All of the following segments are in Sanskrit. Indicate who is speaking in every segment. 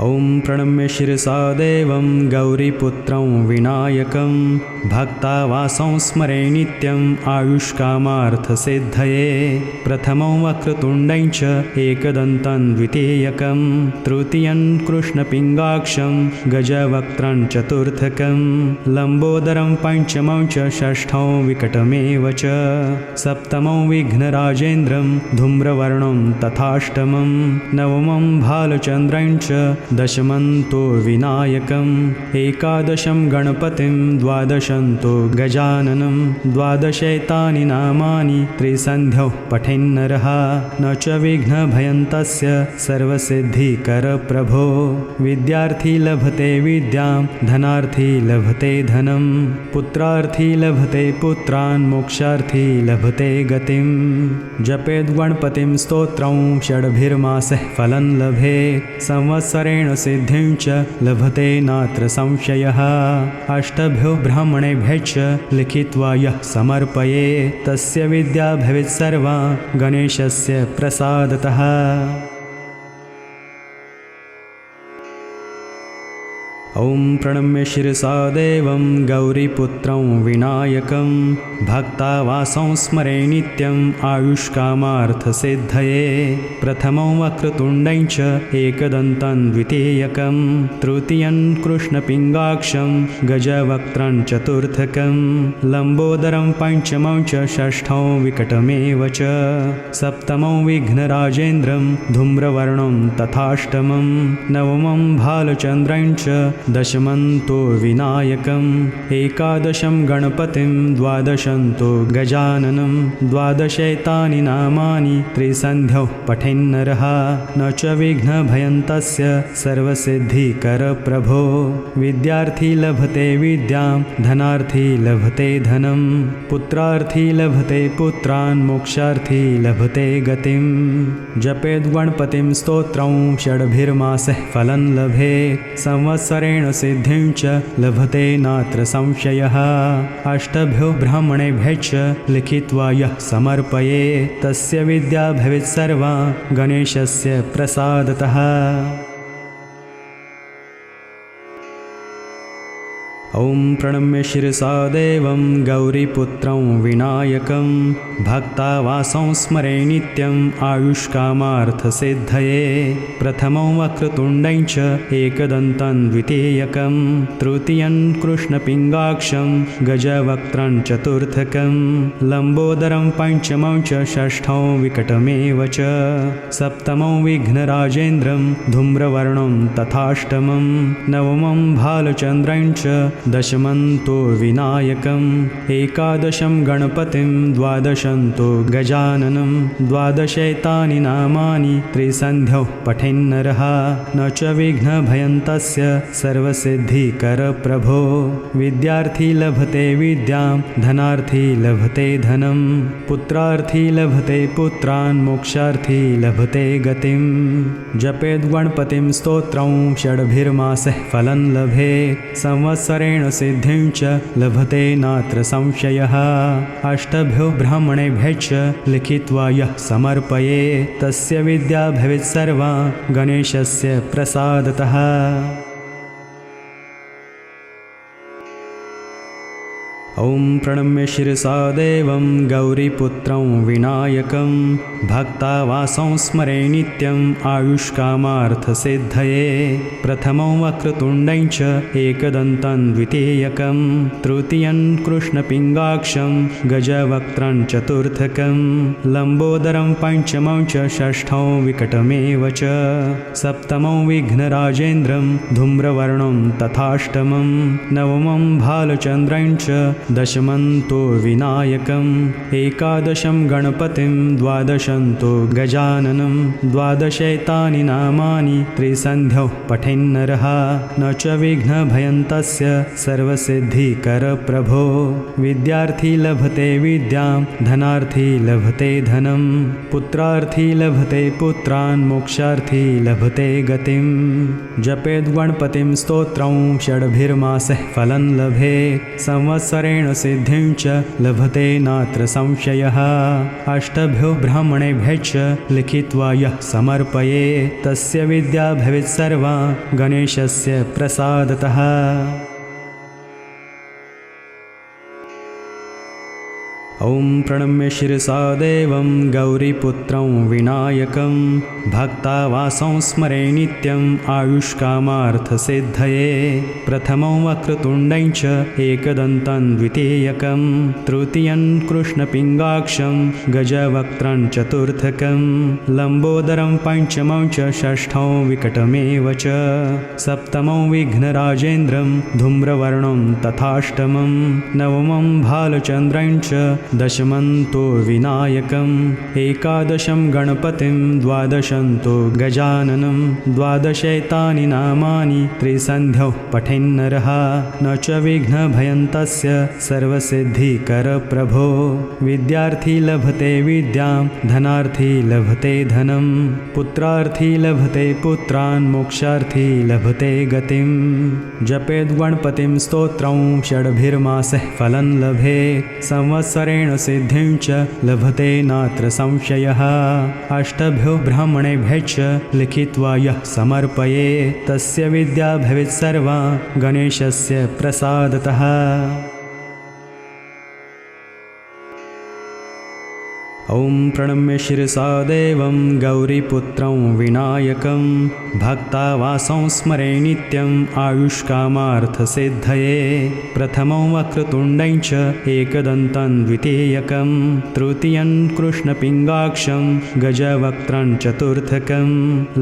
Speaker 1: ॐ प्रणम्य शिरसा देवं गौरीपुत्रं विनायकं भक्तावासं स्मरे नित्यम् आयुष्कामार्थसिद्धये। प्रथमं वक्रतुण्डं च एकदन्तं द्वितीयकं तृतीयं कृष्णपिङ्गाक्षं गजवक्त्रं चतुर्थकं लम्बोदरं पञ्चमं च षष्ठं विकटमेव च सप्तमं विघ्नराजेन्द्रं धूम्रवर्णं तथाष्टमं नवमं भालचन्द्रं च दशमं तु विनायकम् एकादशं गणपतिं द्वादशं तु गजाननं द्वादशैतानि नामानि त्रिसन्ध्यौ पठेन्नरः न च विघ्नभयं तस्य सर्वसिद्धिकरप्रभो। विद्यार्थी लभते विद्यां धनार्थी लभते धनं पुत्रार्थी लभते पुत्रान् मोक्षार्थी लभते गतिं। जपेद् गणपतिं स्तोत्रं षड्भिर्मासः फलं लभेत् संवत्सरेण सिद्धिं च लभते नात्र संशयः। अष्टभ्यो ब्राह्मणेभ्यश्च लिखित्वा यः समर्पयेत् तस्य विद्या भवेत् सर्वा गणेशस्य प्रसादतः। ॐ प्रणम्य शिरसा देवं गौरीपुत्रं विनायकं भक्तावासं स्मरे नित्यम् आयुष्कामार्थसिद्धये। प्रथमं वक्रतुण्डं च एकदन्तं द्वितीयकं तृतीयं कृष्णपिङ्गाक्षं गजवक्त्रं चतुर्थकं लम्बोदरं पञ्चमं च षष्ठं विकटमेव च सप्तमं विघ्नराजेन्द्रं धूम्रवर्णं तथाष्टमं नवमं भालचन्द्रं च दशमं तु विनायकम् एकादशं गणपतिं द्वादशं तु गजाननं द्वादशैतानि नामानि त्रिसन्ध्यौ पठेन्नरः न च विघ्नभयं तस्य सर्वसिद्धिकरप्रभो। विद्यार्थी लभते विद्यां धनार्थी लभते धनं पुत्रार्थी लभते पुत्रान् मोक्षार्थी लभते गतिं। जपेद् गणपतिं स्तोत्रं षड्भिर्मासः फलं लभेत् संवत्सरेण सिद्धिं च लभते नात्र संशयः। अष्टभ्यो ब्राह्मणेभ्यश्च लिखित्वा यः समर्पयेत् तस्य विद्या भवेत् सर्वा गणेशस्य प्रसादतः। ॐ प्रणम्य शिरसा देवं गौरीपुत्रं विनायकं भक्तावासं स्मरे नित्यम् आयुष्कामार्थसिद्धये। प्रथमं वक्रतुण्डं च एकदन्तं द्वितीयकं तृतीयं कृष्णपिङ्गाक्षं गजवक्त्रं चतुर्थकं लम्बोदरं पञ्चमं च षष्ठं विकटमेव च सप्तमं विघ्नराजेन्द्रं धूम्रवर्णं तथाष्टमं नवमं भालचन्द्रं च दशमं तु विनायकम् एकादशं गणपतिं द्वादशं तु गजाननं द्वादशैतानि नामानि त्रिसन्ध्यौ पठेन्नरः न च विघ्नभयं तस्य सर्वसिद्धिकरप्रभो। विद्यार्थी लभते विद्यां धनार्थी लभते धनं पुत्रार्थी लभते पुत्रान् मोक्षार्थी लभते गतिं। जपेद् गणपतिं स्तोत्रं षड्भिर्मासः फलं लभेत् संवत्सरेण सिद्धिं च लभते नात्र संशयः। अष्टभ्यो ब्राह्मणेभ्यश्च लिखित्वा यः समर्पयेत् तस्य विद्या भवेत् सर्वा गणेशस्य प्रसादतः। ॐ प्रणम्य शिरसा देवं गौरीपुत्रं विनायकं भक्तावासं स्मरे नित्यम् आयुष्कामार्थसिद्धये। प्रथमं वक्रतुण्डं च एकदन्तं द्वितीयकं तृतीयं कृष्णपिङ्गाक्षं गजवक्त्रं चतुर्थकं लम्बोदरं पञ्चमं च षष्ठं विकटमेव च सप्तमं विघ्नराजेन्द्रं धूम्रवर्णं तथाष्टमं नवमं भालचन्द्रं च दशमं तु विनायकम् एकादशं गणपतिं द्वादशं तु गजाननं द्वादशैतानि नामानि त्रिसन्ध्यौ पठेन्नरः न च विघ्नभयं तस्य सर्वसिद्धिकरप्रभो। विद्यार्थी लभते विद्यां धनार्थी लभते धनं पुत्रार्थी लभते पुत्रान् मोक्षार्थी लभते गतिं। जपेद् गणपतिं स्तोत्रं षड्भिर्मासः फलं लभेत् संवत्सरेण संवत्सरेण सिद्धिं च लभते नात्र संशयः अष्टभ्यो ब्राह्मणेभ्यश्च लिखित्वा यः समर्पये तस्य विद्या भवेत् सर्वा गणेशस्य प्रसादतः। ॐ प्रणम्य शिरसा देवं गौरीपुत्रं विनायकं भक्तावासं स्मरे नित्यम् आयुष्कामार्थसिद्धये प्रथमं वक्रतुण्डं च एकदन्तं द्वितीयकं तृतीयं कृष्णपिङ्गाक्षं गजवक्त्रं चतुर्थकं लम्बोदरं पञ्चमं च षष्ठं विकटमेव च सप्तमं विघ्नराजेन्द्रं धूम्रवर्णं तथाष्टमं नवमं भालचन्द्रं च दशमं तु विनायकम् एकादशं गणपतिं द्वादशं तु गजाननं द्वादशैतानि नामानि त्रिसन्ध्यौ पठेन्नरः न च विघ्नभयं तस्य सर्वसिद्धिकरप्रभो विद्यार्थी लभते विद्यां धनार्थी लभते धनं पुत्रार्थी लभते पुत्रान् मोक्षार्थी लभते गतिं जपेद् गणपतिं स्तोत्रं षड्भिर्मासः फलं लभेत् संवत्सरेण सिद्धिं च लभते नात्र संशयः अष्टभ्यो ब्राह्मणेभ्यश्च लिखित्वा यः समर्पये तस्य विद्या भवेत् सर्वा गणेशस्य प्रसादतः। ॐ प्रणम्य शिरसा देवं गौरीपुत्रं विनायकं भक्तावासं स्मरे नित्यम् आयुष्कामार्थसिद्धये प्रथमं वक्रतुण्डं च एकदन्तं द्वितीयकं तृतीयं कृष्णपिङ्गाक्षं गजवक्त्रं चतुर्थकं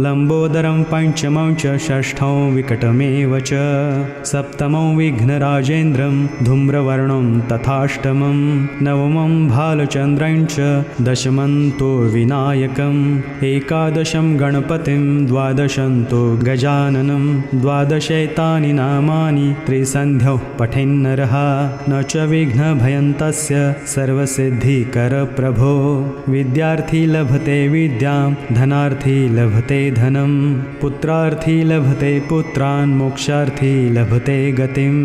Speaker 1: लम्बोदरं पञ्चमं च षष्ठं विकटमेव च सप्तमं विघ्नराजेन्द्रं धूम्रवर्णं तथाष्टमं नवमं भालचन्द्रं च दशमं तु विनायकम् एकादशं गणपतिं द्वादशं तु गजाननं द्वादशैतानि नामानि त्रिसन्ध्यौ पठेन्नरः न च विघ्नभयं तस्य सर्वसिद्धिकरप्रभो विद्यार्थी लभते विद्यां धनार्थी लभते धनं पुत्रार्थी लभते पुत्रान् मोक्षार्थी लभते गतिं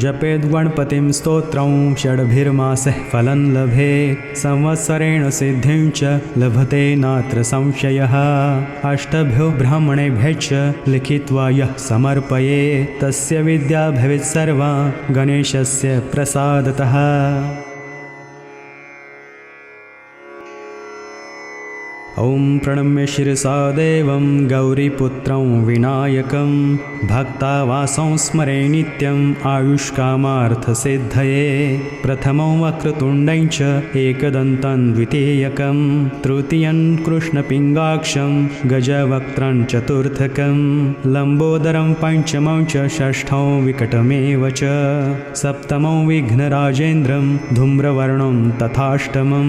Speaker 1: जपेद् गणपतिं स्तोत्रं षड्भिर्मासः फलं लभेत् संवत्सरेण सिद्धिं च लभते नात्र संशयः अष्टभ्यो ब्राह्मणेभ्यश्च लिखित्वा यः समर्पये तस्य विद्या भवेत् सर्वा गणेशस्य प्रसादतः। ॐ प्रणम्य शिरसा देवं गौरीपुत्रं विनायकं भक्तावासं स्मरे नित्यम् आयुष्कामार्थसिद्धये प्रथमं वक्रतुण्डं च एकदन्तं द्वितीयकं तृतीयं कृष्णपिङ्गाक्षं गजवक्त्रं चतुर्थकं लम्बोदरं पञ्चमं च षष्ठं विकटमेव च सप्तमं विघ्नराजेन्द्रं धूम्रवर्णं तथाष्टमं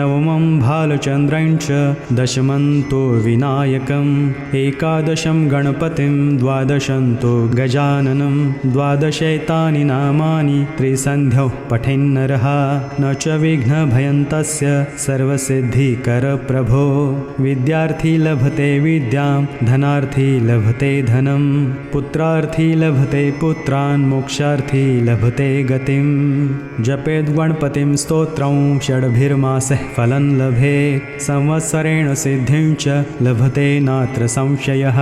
Speaker 1: नवमं भालचन्द्रं च दशमं तु विनायकम् एकादशं गणपतिं द्वादशं तु गजाननं द्वादशैतानि नामानि त्रिसन्ध्यौ पठेन्नरः न च विघ्नभयं तस्य सर्वसिद्धिकरप्रभो विद्यार्थी लभते विद्यां धनार्थी लभते धनं पुत्रार्थी लभते पुत्रान् मोक्षार्थी लभते गतिं जपेद् गणपतिं स्तोत्रं षड्भिर्मासः फलं लभेत् संवत्सरेण सिद्धिं च लभते नात्र संशयः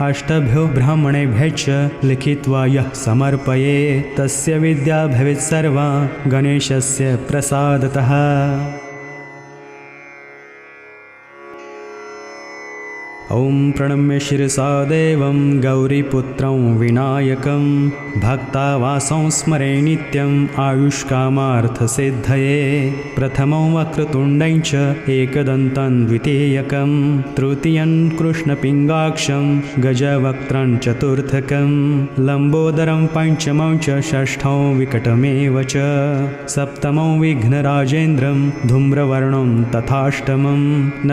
Speaker 1: अष्टभ्यो ब्राह्मणेभ्यश्च लिखित्वा यः समर्पये तस्य विद्या भवेत् सर्वा गणेशस्य प्रसादतः। ॐ प्रणम्य शिरसा देवं गौरीपुत्रं विनायकं भक्तावासं स्मरे नित्यम् आयुष्कामार्थसिद्धये प्रथमं वक्रतुण्डं च एकदन्तं द्वितीयकं तृतीयं कृष्णपिङ्गाक्षं गजवक्त्रं चतुर्थकं लम्बोदरं पञ्चमं च षष्ठं विकटमेव च सप्तमं विघ्नराजेन्द्रं धूम्रवर्णं तथाष्टमं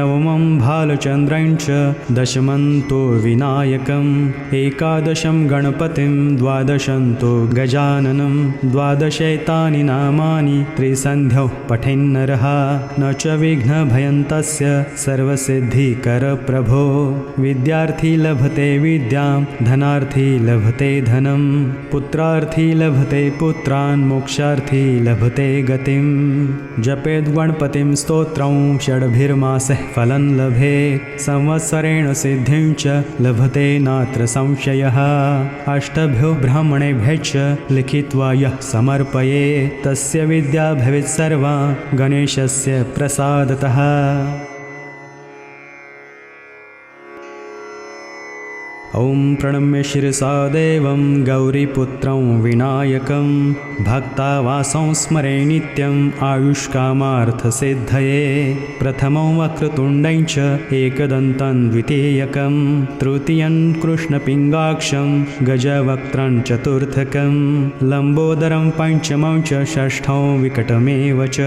Speaker 1: नवमं भालचन्द्रं च दशमन्तो विनायकम् एकादशं गणपतिं द्वादशन्तो गजाननं द्वादशैतानि नामानि त्रिसन्ध्यौ पठेन्नरः न च विघ्नभयं तस्य सर्वसिद्धिकरप्रभो विद्यार्थी लभते विद्यां धनार्थी लभते धनं पुत्रार्थी लभते पुत्रान् मोक्षार्थी लभते गतिं जपेद् गणपतिं स्तोत्रं षड्भिर्मासः फलं लभेत् संवत्सरेण सिद्धिं च लभते नात्र संशयः अष्टभ्यो ब्राह्मणेभ्यश्च लिखित्वा यः समर्पयेत् तस्य विद्या भवेत् सर्वा गणेशस्य प्रसादतः। ॐ प्रणम्य शिरसा देवं गौरीपुत्रं विनायकं भक्तावासं स्मरे नित्यम् आयुष्कामार्थसिद्धये प्रथमं वक्रतुण्डं च एकदन्तं द्वितीयकं तृतीयं कृष्णपिङ्गाक्षं गजवक्त्रं चतुर्थकं लम्बोदरं पञ्चमं च षष्ठं विकटमेव च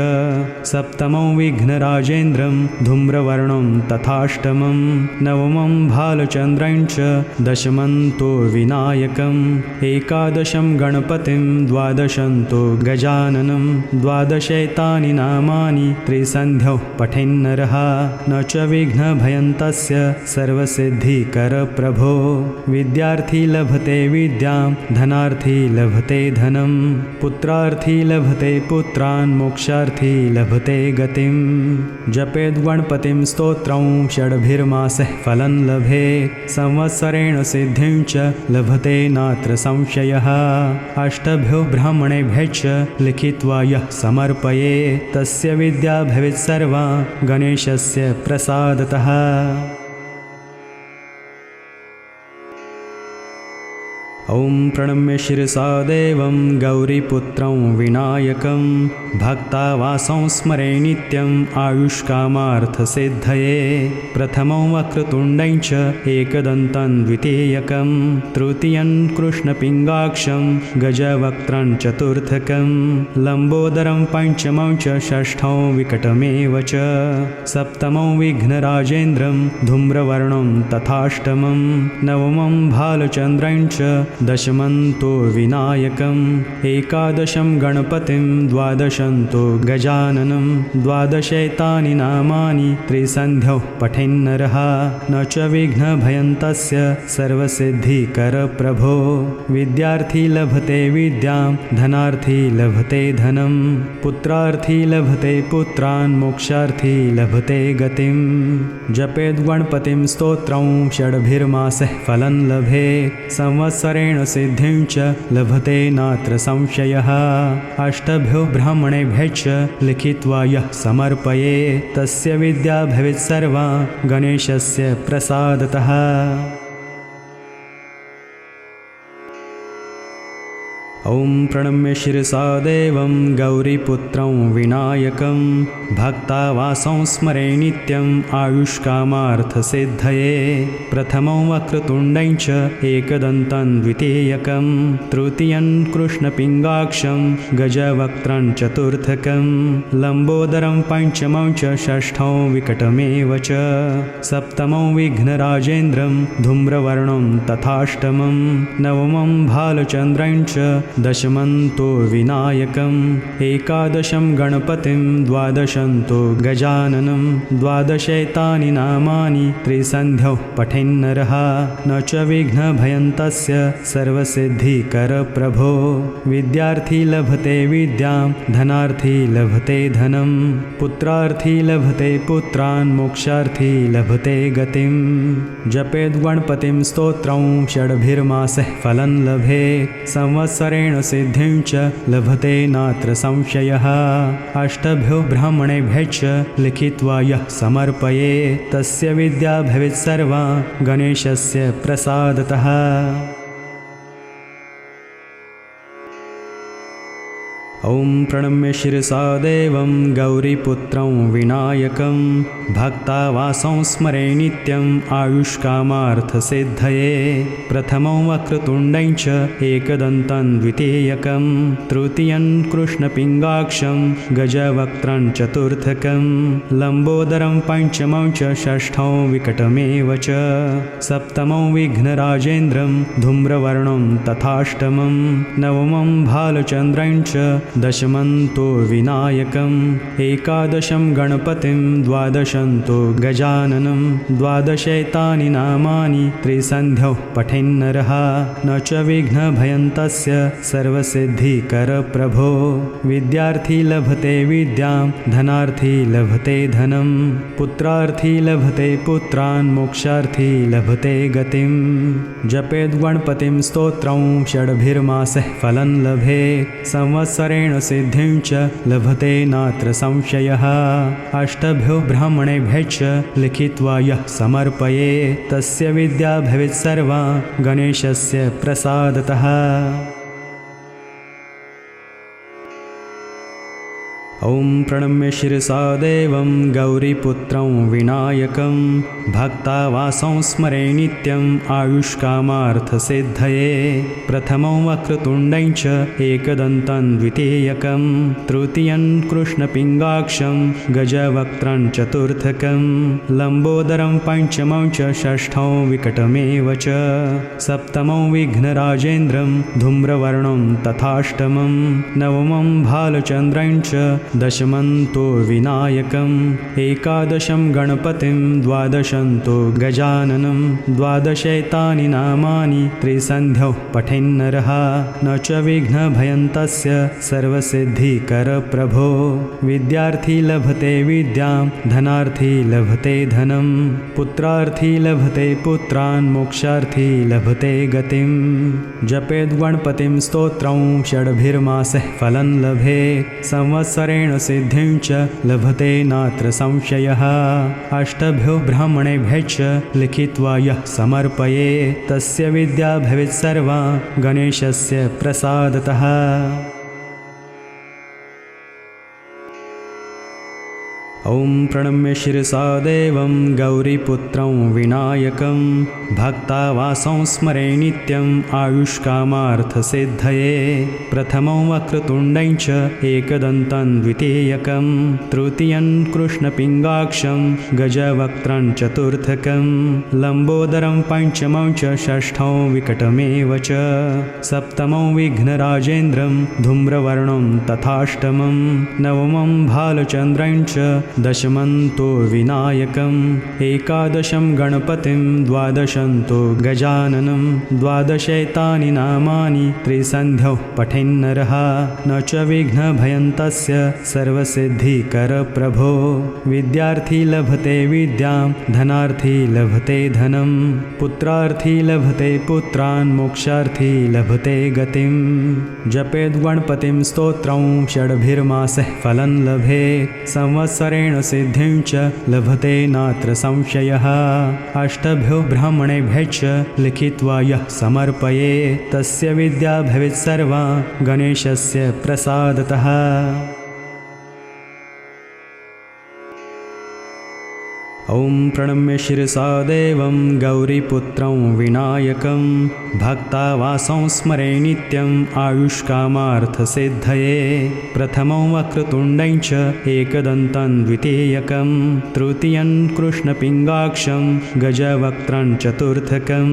Speaker 1: सप्तमं विघ्नराजेन्द्रं धूम्रवर्णं तथाष्टमं नवमं भालचन्द्रं च दशमन्तो विनायकम् एकादशं गणपतिं द्वादशन्तो गजाननं द्वादशैतानि नामानि त्रिसन्ध्यौ पठेन्नरः न च विघ्नभयं तस्य सर्वसिद्धिकरप्रभो विद्यार्थी लभते विद्यां धनार्थी लभते धनं पुत्रार्थी लभते पुत्रान् मोक्षार्थी लभते गतिं जपेद् गणपतिं स्तोत्रं षड्भिर्मासः फलं लभेत् संवत्सरेण सिद्धिं च लभते नात्र संशयः अष्टभ्यो ब्राह्मणेभ्यश्च लिखित्वा यः समर्पयेत् तस्य विद्या भवेत् सर्वा गणेशस्य प्रसादतः। ॐ प्रणम्य शिरसा देवं गौरीपुत्रं विनायकं भक्तावासं स्मरे नित्यम् आयुष्कामार्थसिद्धये प्रथमं वक्रतुण्डं च एकदन्तं द्वितीयकं तृतीयं कृष्णपिङ्गाक्षं गजवक्त्रं चतुर्थकं लम्बोदरं पञ्चमं च षष्ठं विकटमेव च सप्तमं विघ्नराजेन्द्रं धूम्रवर्णं तथाष्टमं नवमं भालचन्द्रं च दशमन्तो विनायकम् एकादशं गणपतिं द्वादशन्तो गजाननं द्वादशैतानि नामानि त्रिसन्ध्यौ पठेन्नरः न च विघ्नभयं तस्य सर्वसिद्धिकरप्रभो विद्यार्थी लभते विद्यां धनार्थी लभते धनं पुत्रार्थी लभते पुत्रान् मोक्षार्थी लभते गतिं जपेद् गणपतिं स्तोत्रं षड्भिर्मासः फलं लभेत् संवत्सरेण सिद्धिं च लभते नात्र संशयः अष्टभ्यो ब्राह्मणेभ्यश्च लिखित्वा यः समर्पयेत् तस्य विद्या भवेत् सर्वा गणेशस्य प्रसादतः। ॐ प्रणम्य शिरसा देवं गौरीपुत्रं विनायकं भक्तावासं स्मरे नित्यम् आयुष्कामार्थसिद्धये प्रथमं वक्रतुण्डं च एकदन्तं द्वितीयकं तृतीयं कृष्णपिङ्गाक्षं गजवक्त्रं चतुर्थकं लम्बोदरं पञ्चमं च षष्ठं विकटमेव च सप्तमं विघ्नराजेन्द्रं धूम्रवर्णं तथाष्टमं नवमं भालचन्द्रं च दशमन्तो विनायकम् एकादशं गणपतिं द्वादशन्तो गजाननं द्वादशैतानि नामानि त्रिसन्ध्यौ पठेन्नरः न च विघ्नभयं तस्य सर्वसिद्धिकरप्रभो विद्यार्थी लभते विद्यां धनार्थी लभते धनं पुत्रार्थी लभते पुत्रान् मोक्षार्थी लभते गतिं जपेद् गणपतिं स्तोत्रं षड्भिर्मासः फलं लभेत् संवत्सरेण सिद्धिं च लभते नात्र संशयः अष्टभ्यो ब्राह्मणेभ्यश्च लिखित्वा यः समर्पयेत् तस्य विद्या भवेत् सर्वा गणेशस्य प्रसादतः। ॐ प्रणम्य शिरसा देवं गौरीपुत्रं विनायकं भक्तावासं स्मरे नित्यम् आयुष्कामार्थसिद्धये प्रथमं वक्रतुण्डं च एकदन्तं द्वितीयकं तृतीयं कृष्णपिङ्गाक्षं गजवक्त्रं चतुर्थकं लम्बोदरं पञ्चमं च षष्ठं विकटमेव च सप्तमं विघ्नराजेन्द्रं धूम्रवर्णं तथाष्टमं नवमं भालचन्द्रं च दशमन्तो विनायकम् एकादशं गणपतिं द्वादशन्तो गजाननं द्वादशैतानि नामानि त्रिसन्ध्यौ पठेन्नरः न च विघ्नभयं तस्य सर्वसिद्धिकरप्रभो विद्यार्थी लभते विद्यां धनार्थी लभते धनं पुत्रार्थी लभते पुत्रान् मोक्षार्थी लभते गतिं जपेद्गणपतिं स्तोत्रं षड्भिर्मासः फलं लभेत् संवत्सरेण सिद्धिं च लभते नात्र संशयः अष्टभ्यो ब्राह्मणेभ्यश्च लिखित्वा यः समर्पये तस्य विद्या भवेत् सर्वा गणेशस्य प्रसादतः। ॐ प्रणम्य शिरसा देवं गौरीपुत्रं विनायकं भक्तावासं स्मरे नित्यम् आयुष्कामार्थसिद्धये प्रथमं वक्रतुण्डं च एकदन्तं द्वितीयकं तृतीयं कृष्णपिङ्गाक्षं गजवक्त्रं चतुर्थकं लम्बोदरं पञ्चमं च षष्ठं विकटमेव च सप्तमं विघ्नराजेन्द्रं धूम्रवर्णं तथाष्टमं नवमं भालचन्द्रं च दशमन्तो विनायकम् एकादशं गणपतिं द्वादशन्तो गजाननं द्वादशैतानि नामानि त्रिसन्ध्यौ पठेन्नरः न च विघ्नभयं तस्य सर्वसिद्धिकरप्रभो विद्यार्थी लभते विद्यां धनार्थी लभते धनं पुत्रार्थी लभते पुत्रान् मोक्षार्थी लभते गतिं जपेद्गणपतिं स्तोत्रं षड्भिर्मासः फलं लभेत् संवत्सरेण सिद्धिं च लभते नात्र संशयः अष्टभ्यो ब्राह्मणेभ्यश्च लिखित्वा यः समर्पये तस्य विद्या भवेत् सर्वा गणेशस्य प्रसादतः। ॐ प्रणम्य शिरसा देवं गौरीपुत्रं विनायकं भक्तावासं स्मरे नित्यम् आयुष्कामार्थसिद्धये प्रथमं वक्रतुण्डं च एकदन्तं द्वितीयकं तृतीयं कृष्णपिङ्गाक्षं गजवक्त्रं चतुर्थकं लम्बोदरं पञ्चमं च षष्ठं विकटमेव च सप्तमं विघ्नराजेन्द्रं धूम्रवर्णं तथाष्टमं नवमं भालचन्द्रं च दशमन्तो विनायकम् एकादशं गणपतिं द्वादशन्तो गजाननं द्वादशैतानि नामानि त्रिसन्ध्यौ पठेन्नरः न च विघ्नभयं तस्य सर्वसिद्धिकरप्रभो विद्यार्थी लभते विद्यां धनार्थी लभते धनं पुत्रार्थी लभते पुत्रान् मोक्षार्थी लभते गतिं जपेद्गणपतिं स्तोत्रं षड्भिर्मासः फलं लभेत् संवत्सरेण सिद्धिं च लभते नात्र संशयः अष्टभ्यो ब्राह्मणेभ्यश्च लिखित्वा यः समर्पये तस्य विद्या भवेत् सर्वा गणेशस्य प्रसादतः। ॐ प्रणम्य शिरसा देवं गौरीपुत्रं विनायकं भक्तावासं स्मरे नित्यम् आयुष्कामार्थसिद्धये प्रथमं वक्रतुण्डं च एकदन्तं द्वितीयकं तृतीयं कृष्णपिङ्गाक्षं गजवक्त्रं चतुर्थकं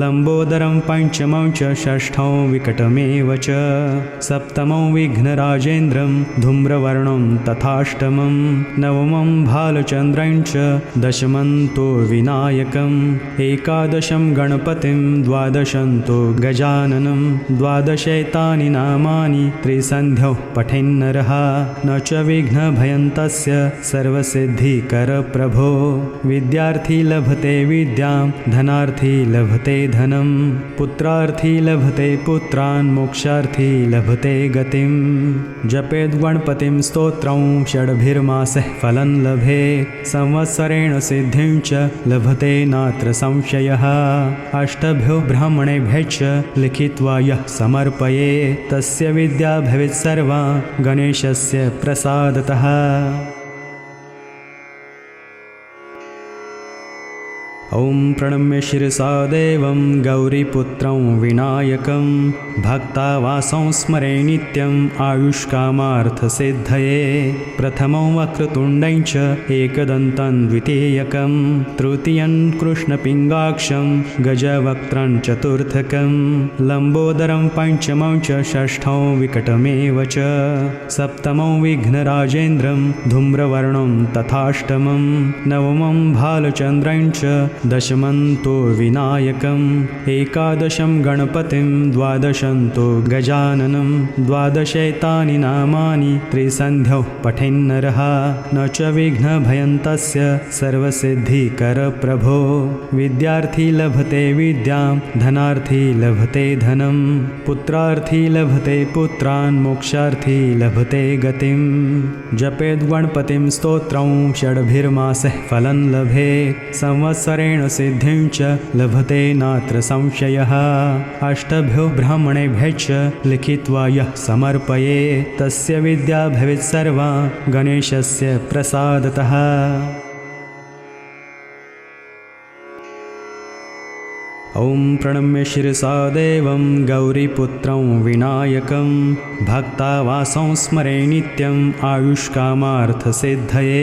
Speaker 1: लम्बोदरं पञ्चमं च षष्ठं विकटमेव च सप्तमं विघ्नराजेन्द्रं धूम्रवर्णं तथाष्टमं नवमं भालचन्द्रं च दशमन्तो विनायकम् एकादशं गणपतिं द्वादशन्तो गजाननं द्वादशैतानि नामानि त्रिसन्ध्यौ पठेन्नरः न च विघ्नभयं तस्य सर्वसिद्धिकरप्रभो विद्यार्थी लभते विद्यां धनार्थी लभते धनं पुत्रार्थी लभते पुत्रान् मोक्षार्थी लभते गतिं जपेद्गणपतिं स्तोत्रं षड्भिर्मासः फलं लभेत् संवत्सरेण संवत्सरेण सिद्धिं च लभते नात्र संशयः अष्टभ्यो ब्राह्मणेभ्यश्च लिखित्वा यः समर्पये तस्य विद्या भवेत् सर्वा गणेशस्य प्रसादतः। ॐ प्रणम्य शिरसा देवं गौरीपुत्रं विनायकं भक्तावासं स्मरे नित्यम् आयुष्कामार्थसिद्धये प्रथमं वक्रतुण्डं च एकदन्तं द्वितीयकं तृतीयं कृष्णपिङ्गाक्षं गजवक्त्रं चतुर्थकं लम्बोदरं पञ्चमं च षष्ठं विकटमेव च सप्तमं विघ्नराजेन्द्रं धूम्रवर्णं तथाष्टमं नवमं भालचन्द्रं च दशमन्तो विनायकम् एकादशं गणपतिं द्वादशन्तो गजाननं द्वादशैतानि नामानि त्रिसन्ध्यौ पठेन्नरः न च विघ्नभयन्तस्य सर्वसिद्धिकरप्रभो विद्यार्थी लभते विद्यां धनार्थी लभते धनं पुत्रार्थी लभते पुत्रान् मोक्षार्थी लभते गतिं जपेद् गणपतिं स्तोत्रं षड्भिर्मासः फलं लभेत् संवत्सरेण सिद्धिं च लभते नात्र संशयः अष्टभ्यो ब्राह्मणेभ्यश्च लिखित्वा यः समर्पये तस्य विद्या भवेत् सर्वा गणेशस्य प्रसादतः। ॐ प्रणम्य शिरसा देवं गौरीपुत्रं विनायकं भक्तावासं स्मरे नित्यम् आयुष्कामार्थसिद्धये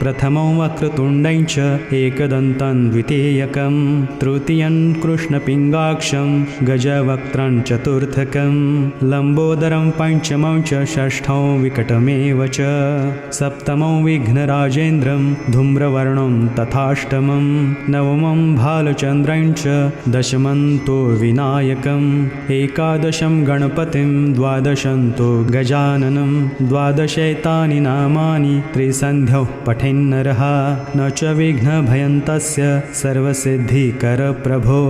Speaker 1: प्रथमं वक्रतुण्डं च एकदन्तं द्वितीयकं तृतीयं कृष्णपिङ्गाक्षं गजवक्त्रं चतुर्थकं लम्बोदरं पञ्चमं च षष्ठं विकटमेव च सप्तमं विघ्नराजेन्द्रं धूम्रवर्णं तथाष्टमं नवमं भालचन्द्रं च दशमन्तो विनायकम् एकादशं गणपतिं द्वादशन्तो गजाननं द्वादशैतानि नामानि त्रिसन्ध्यौ पठेन्नरः न च विघ्नभयन्तस्य सर्वसिद्धिकरप्रभो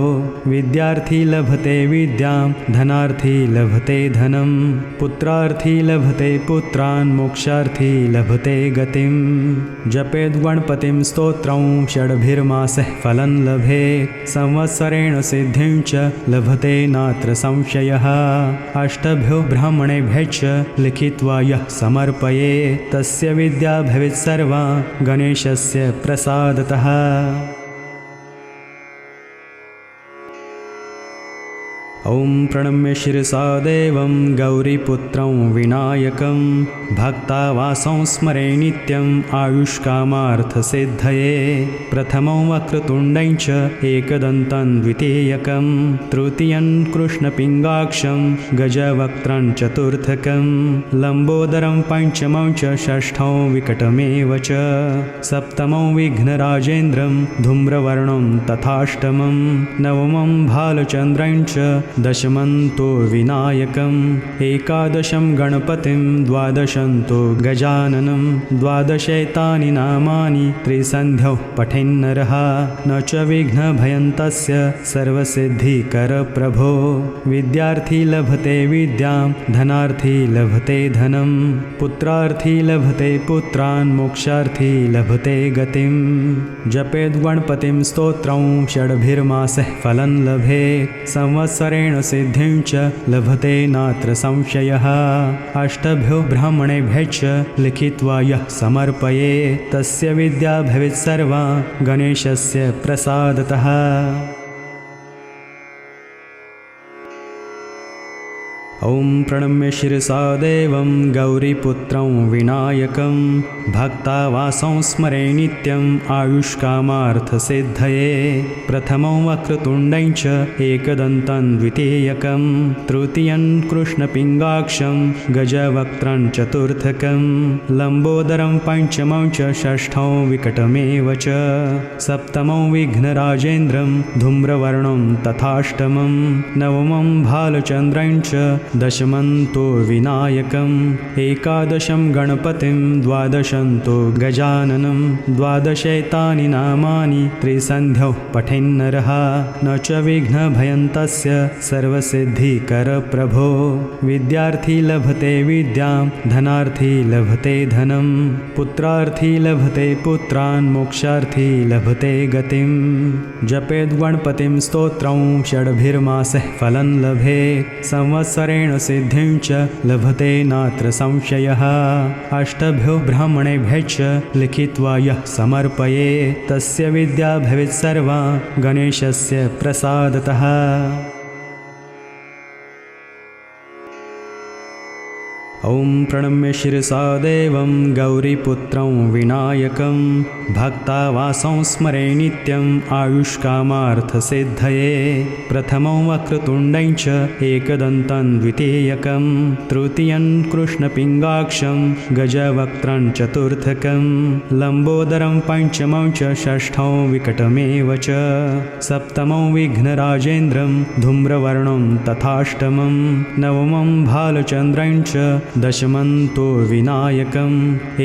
Speaker 1: विद्यार्थी लभते विद्यां धनार्थी लभते धनं पुत्रार्थी लभते पुत्रान् मोक्षार्थी लभते गतिं जपेद् गणपतिं स्तोत्रं षड्भिर्मासः फलं लभेत् संवत्सरेण सिद्धिं च लभते नात्र संशयः अष्टभ्यो ब्राह्मणेभ्यश्च लिखित्वा यः समर्पये तस्य विद्या भवेत् सर्वा गणेशस्य प्रसादतः। ॐ प्रणम्य शिरसा देवं गौरीपुत्रं विनायकं भक्तावासं स्मरे नित्यम् आयुष्कामार्थसिद्धये प्रथमं वक्रतुण्डं च एकदन्तं द्वितीयकं तृतीयं कृष्णपिङ्गाक्षं गजवक्त्रं चतुर्थकं लम्बोदरं पञ्चमं च षष्ठं विकटमेव च सप्तमं विघ्नराजेन्द्रं धूम्रवर्णं तथाष्टमं नवमं भालचन्द्रं च दशमन्तो विनायकम् एकादशं गणपतिं द्वादशन्तो गजाननं द्वादशैतानि नामानि त्रिसन्ध्यौ पठेन्नरः न च विघ्नभयन्तस्य सर्वसिद्धिकरप्रभो विद्यार्थी लभते विद्यां धनार्थी लभते धनं पुत्रार्थी लभते पुत्रान् मोक्षार्थी लभते गतिं जपेद् गणपतिं स्तोत्रं षड्भिर्मासः फलं लभेत् संवत्सरेण सिद्धिं च लभते नात्र संशयः अष्टभ्यो ब्राह्मणेभ्यश्च लिखित्वा यः समर्पये तस्य विद्या भवेत् सर्वा गणेशस्य प्रसादतः। ॐ प्रणम्य शिरसा देवं गौरीपुत्रं विनायकं भक्तावासं स्मरे नित्यम् आयुष्कामार्थसिद्धये प्रथमं वक्रतुण्डं च एकदन्तं द्वितीयकं तृतीयं कृष्णपिङ्गाक्षं गजवक्त्रं चतुर्थकं लम्बोदरं पञ्चमं च षष्ठं विकटमेव च सप्तमं विघ्नराजेन्द्रं धूम्रवर्णं तथाष्टमं नवमं भालचन्द्रं च दशमन्तो विनायकम् एकादशं गणपतिं द्वादशन्तो गजाननं द्वादशैतानि नामानि त्रिसन्ध्यौ पठेन्नरः न च विघ्नभयं तस्य सर्वसिद्धिकरप्रभो विद्यार्थी लभते विद्यां धनार्थी लभते धनं पुत्रार्थी लभते पुत्रान् मोक्षार्थी लभते गतिं जपेद्गणपतिं स्तोत्रं षड्भिर्मासः फलं लभेत् संवत्सरेण सिद्धिं च लभते नात्र संशयः अष्टभ्यो ब्राह्मणेभ्यश्च लिखित्वा यः समर्पये तस्य विद्या भवेत् सर्वा गणेशस्य प्रसादतः। ॐ प्रणम्य शिरसा देवं गौरीपुत्रं विनायकं भक्तावासं स्मरे नित्यम् आयुष्कामार्थसिद्धये प्रथमं वक्रतुण्डं च एकदन्तं द्वितीयकं तृतीयं कृष्णपिङ्गाक्षं गजवक्त्रं चतुर्थकं लम्बोदरं पञ्चमं च षष्ठं विकटमेव च सप्तमं विघ्नराजेन्द्रं धूम्रवर्णं तथाष्टमं नवमं भालचन्द्रं च दशमन्तो विनायकम्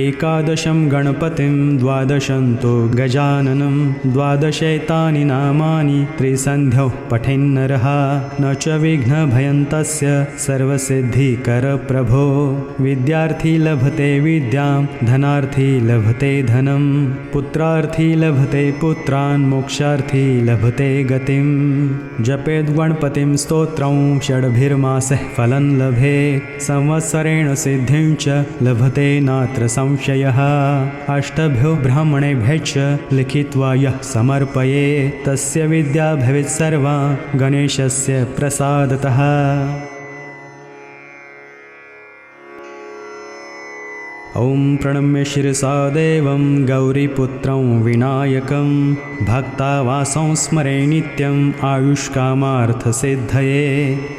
Speaker 1: एकादशं गणपतिं द्वादशन्तो गजाननं द्वादशैतानि नामानि त्रिसन्ध्यौ पठेन्नरः न च विघ्नभयं तस्य सर्वसिद्धिकरप्रभो विद्यार्थी लभते विद्यां धनार्थी लभते धनं पुत्रार्थी लभते पुत्रान् मोक्षार्थी लभते गतिं जपेद्गणपतिं स्तोत्रं षड्भिर्मासः फलं लभेत् संवत्सरेण सिद्धिं च लभते नात्र संशयः अष्टभ्यो ब्राह्मणेभ्यश्च लिखित्वा यः समर्पये तस्य विद्या भवेत् सर्वा गणेशस्य प्रसादतः। ॐ प्रणम्य शिरसा देवं गौरीपुत्रं विनायकं भक्तावासं स्मरे नित्यम् आयुष्कामार्थसिद्धये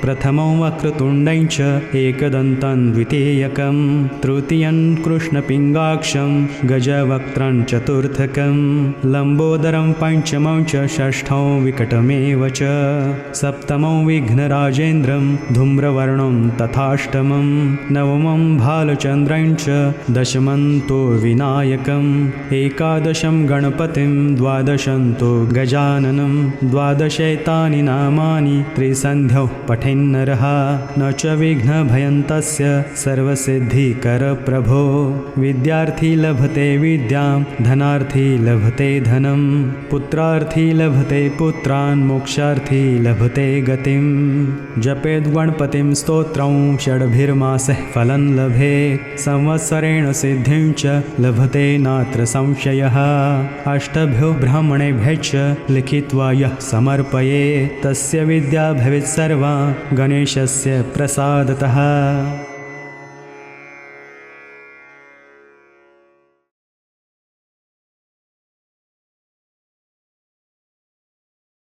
Speaker 1: प्रथमं वक्रतुण्डं च एकदन्तं द्वितीयकं तृतीयं कृष्णपिङ्गाक्षं गजवक्त्रं चतुर्थकं लम्बोदरं पञ्चमं च षष्ठं विकटमेव च सप्तमं विघ्नराजेन्द्रं धूम्रवर्णं तथाष्टमं नवमं भालचन्द्रं च दशमन्तो विनायकम् एकादशं गणपतिं द्वादशन्तो गजाननं द्वादशैतानि नामानि त्रिसन्ध्यौ पठेन्नरः न च विघ्नभयं तस्य सर्वसिद्धिकरप्रभो विद्यार्थी लभते विद्यां धनार्थी लभते धनं पुत्रार्थी लभते पुत्रान् मोक्षार्थी लभते गतिं जपेद्गणपतिं स्तोत्रं षड्भिर्मासः फलं लभेत् संवत्सरेण सिद्धिं च लभते नात्र संशयः अष्टभ्यो ब्राह्मणेभ्यश्च लिखित्वा यः समर्पये तस्य विद्या भवेत् सर्वा गणेशस्य प्रसादतः।